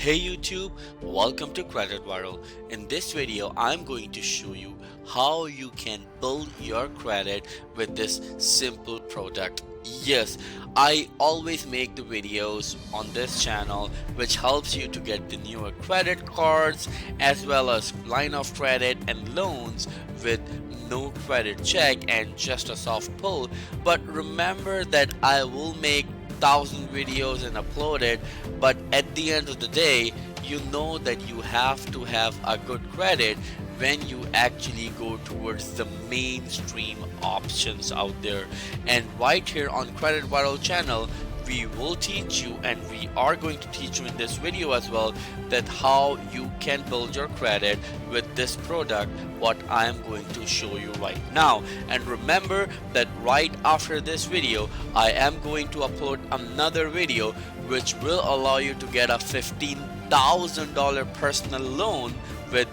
Hey YouTube, welcome to Credit Viral. In this video, I'm going to show you how you can build your credit with this simple product. Yes, I always make the videos on this channel which helps you to get the newer credit cards as well as line of credit and loans with no credit check and just a soft pull. But remember that I will make 1,000 videos and upload it, but at the end of the day you know that you have to have a good credit when you actually go towards the mainstream options out there. And right here on Credit Viral channel, we will teach you, and we are going to teach you in this video as well, that how you can build your credit with this product, what I am going to show you right now. And remember that right after this video I am going to upload another video which will allow you to get a $15,000 personal loan with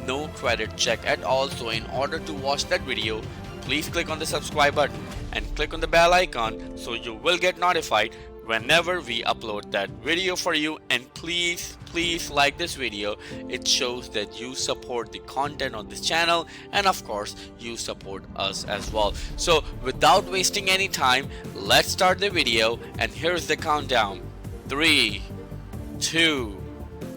no credit check at all. So in order to watch that video, please click on the subscribe button and click on the bell icon so you will get notified whenever we upload that video for you. And please like this video. It shows that you support the content on this channel, and of course you support us as well. So without wasting any time, let's start the video, and here's the countdown. 3, 2,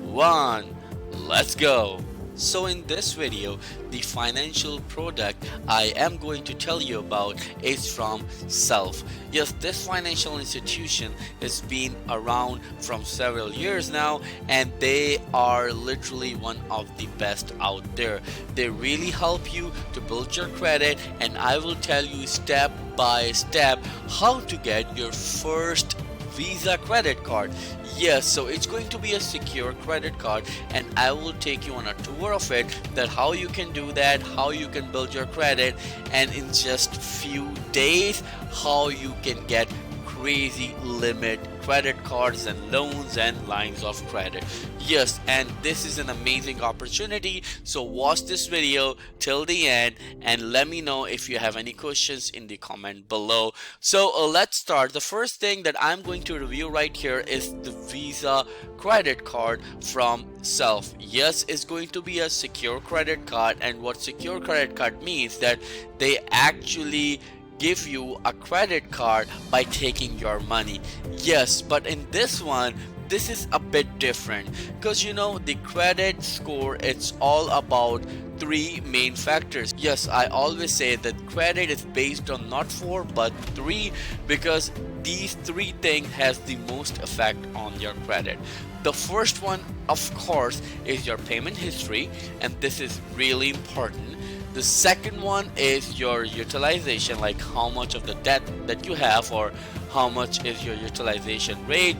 1, let's go. So in this video, the financial product I am going to tell you about is from Self. Yes, this financial institution has been around from several years now, and they are literally one of the best out there. They really help you to build your credit, and I will tell you step by step how to get your first Visa credit card. Yes, so it's going to be a secure credit card, and I will take you on a tour of it, that how you can do that, how you can build your credit, and in just few days how you can get crazy limit credit cards and loans and lines of credit. Yes, and this is an amazing opportunity, so watch this video till the end and let me know if you have any questions in the comment below. So let's start. The first thing that I'm going to review right here is the Visa credit card from Self. Yes, it's going to be a secure credit card, and what secure credit card means that they actually give you a credit card by taking your money. Yes, but in this one, this is a bit different, because you know the credit score, it's all about three main factors. Yes, I always say that credit is based on not four but three, because these three things has the most effect on your credit. The first one, of course, is your payment history, and this is really important. The second one is your utilization, like how much of the debt that you have, or how much is your utilization rate.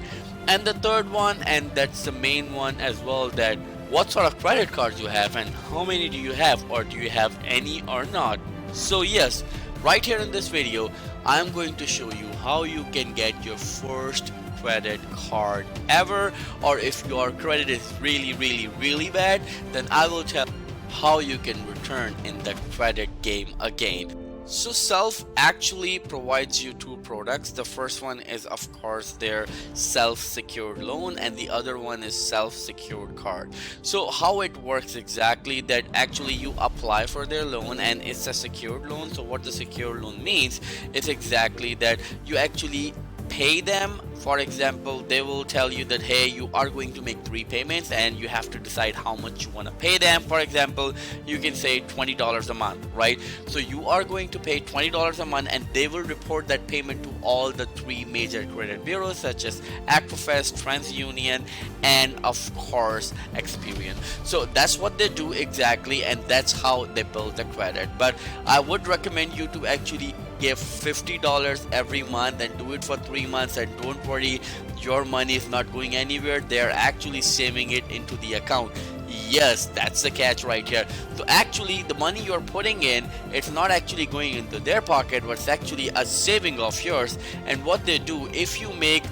And the third one, and that's the main one as well, that what sort of credit cards you have and how many do you have, or do you have any or not. So yes, right here in this video I'm going to show you how you can get your first credit card ever, or if your credit is really bad, then I will tell how you can return in the credit game again. So Self actually provides you two products. The first one is of course their self-secured loan, and the other one is self-secured card. So how it works exactly, that actually you apply for their loan and it's a secured loan. So what the secured loan means is exactly that you actually pay them. For example, they will tell you that hey, you are going to make 3 payments and you have to decide how much you want to pay them. For example, you can say $20 a month, right? So you are going to pay $20 a month, and they will report that payment to all the 3 major credit bureaus such as Equifax, TransUnion, and of course Experian. So that's what they do exactly, and that's how they build the credit. But I would recommend you to actually give $50 every month and do it for 3 months, and don't worry, your money is not going anywhere. They're actually saving it into the account. Yes, that's the catch right here. So actually the money you're putting in, it's not actually going into their pocket, but it's actually a saving of yours. And what they do, if you make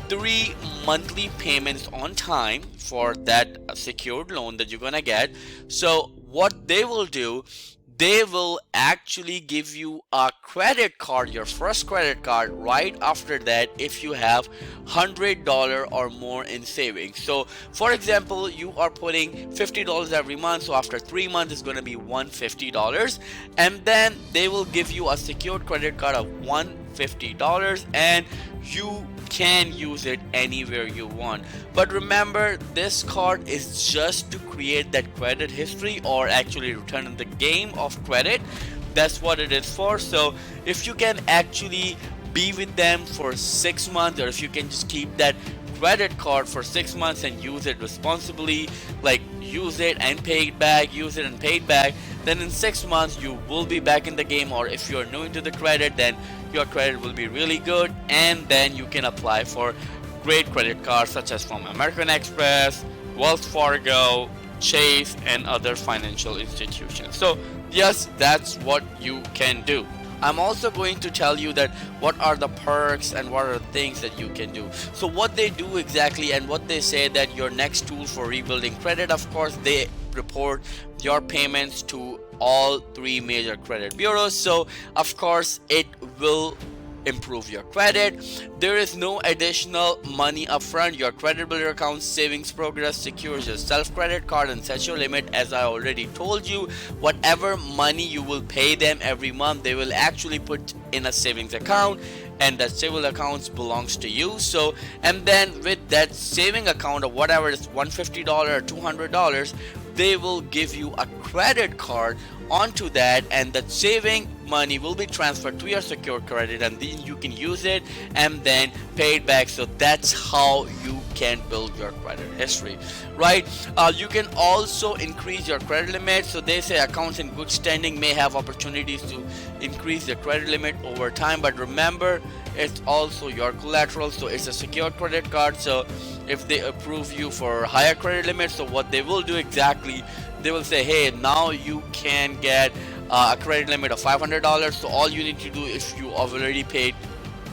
3 monthly payments on time for that secured loan that you're gonna get, so what they will do, they will actually give you a credit card, your first credit card, right after that if you have $100 or more in savings. So for example, you are putting $50 every month, so after 3 months it's going to be $150, and then they will give you a secured credit card of $150, and you can use it anywhere you want. But remember, this card is just to create that credit history, or actually return in the game of credit. That's what it is for. So if you can actually be with them for 6 months, or if you can just keep that credit card for 6 months and use it responsibly, like use it and pay it back, use it and pay it back, then in 6 months you will be back in the game. Or if you're new into the credit, then your credit will be really good, and then you can apply for great credit cards such as from American Express, Wells Fargo, Chase, and other financial institutions. So yes, that's what you can do. I'm also going to tell you that what are the perks and what are the things that you can do. So what they do exactly, and what they say that your next tool for rebuilding credit, of course, they report your payments to all three major credit bureaus. So of course it will improve your credit. There is no additional money upfront. Your credit builder account savings progress secures your self credit card and sets your limit. As I already told you, whatever money you will pay them every month, they will actually put in a savings account, and that savings account belongs to you. So, and then with that saving account, or whatever is $150 or $200, they will give you a credit card onto that, and that saving money will be transferred to your secured credit, and then you can use it and then pay it back. So that's how you can build your credit history, right? You can also increase your credit limit. So they say accounts in good standing may have opportunities to increase their credit limit over time, but remember, it's also your collateral, so it's a secured credit card. So if they approve you for higher credit limits, so what they will do exactly, they will say, hey, now you can get a credit limit of $500. So all you need to do, if you already paid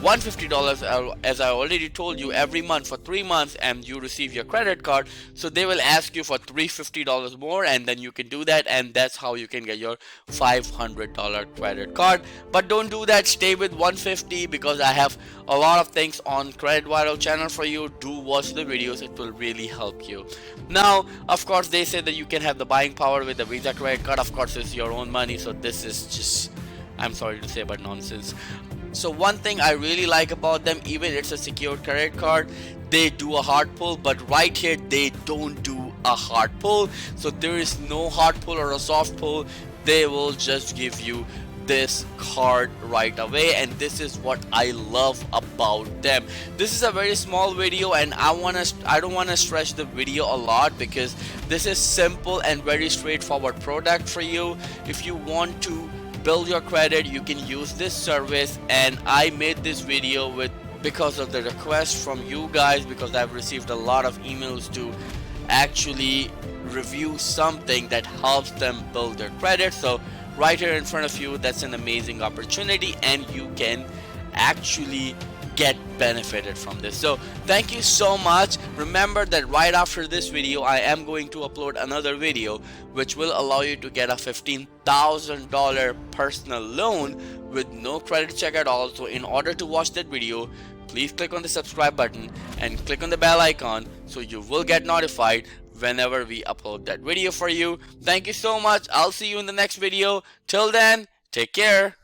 $150, as I already told you, every month for 3 months, and you receive your credit card, so they will ask you for $350 more, and then you can do that, and that's how you can get your $500 credit card. But don't do that, stay with $150, because I have a lot of things on Credit Viral channel for you. Do watch the videos, it will really help you. Now of course they say that you can have the buying power with the Visa credit card. Of course it's your own money, so this is just, I'm sorry to say, but nonsense. So one thing I really like about them, even it's a secured credit card, they do a hard pull, but right here they don't do a hard pull. So there is no hard pull or a soft pull. They will just give you this card right away, and this is what I love about them. This is a very small video, and I don't want to stretch the video a lot, because this is simple and very straightforward product for you. If you want to build your credit, you can use this service, and I made this video because of the request from you guys, because I've received a lot of emails to actually review something that helps them build their credit. So right here in front of you, that's an amazing opportunity, and you can actually get benefited from this. So thank you so much. Remember that right after this video, I am going to upload another video which will allow you to get a $15,000 personal loan with no credit check at all. So in order to watch that video, please click on the subscribe button and click on the bell icon, so you will get notified whenever we upload that video for you. Thank you so much. I'll see you in the next video. Till then, take care.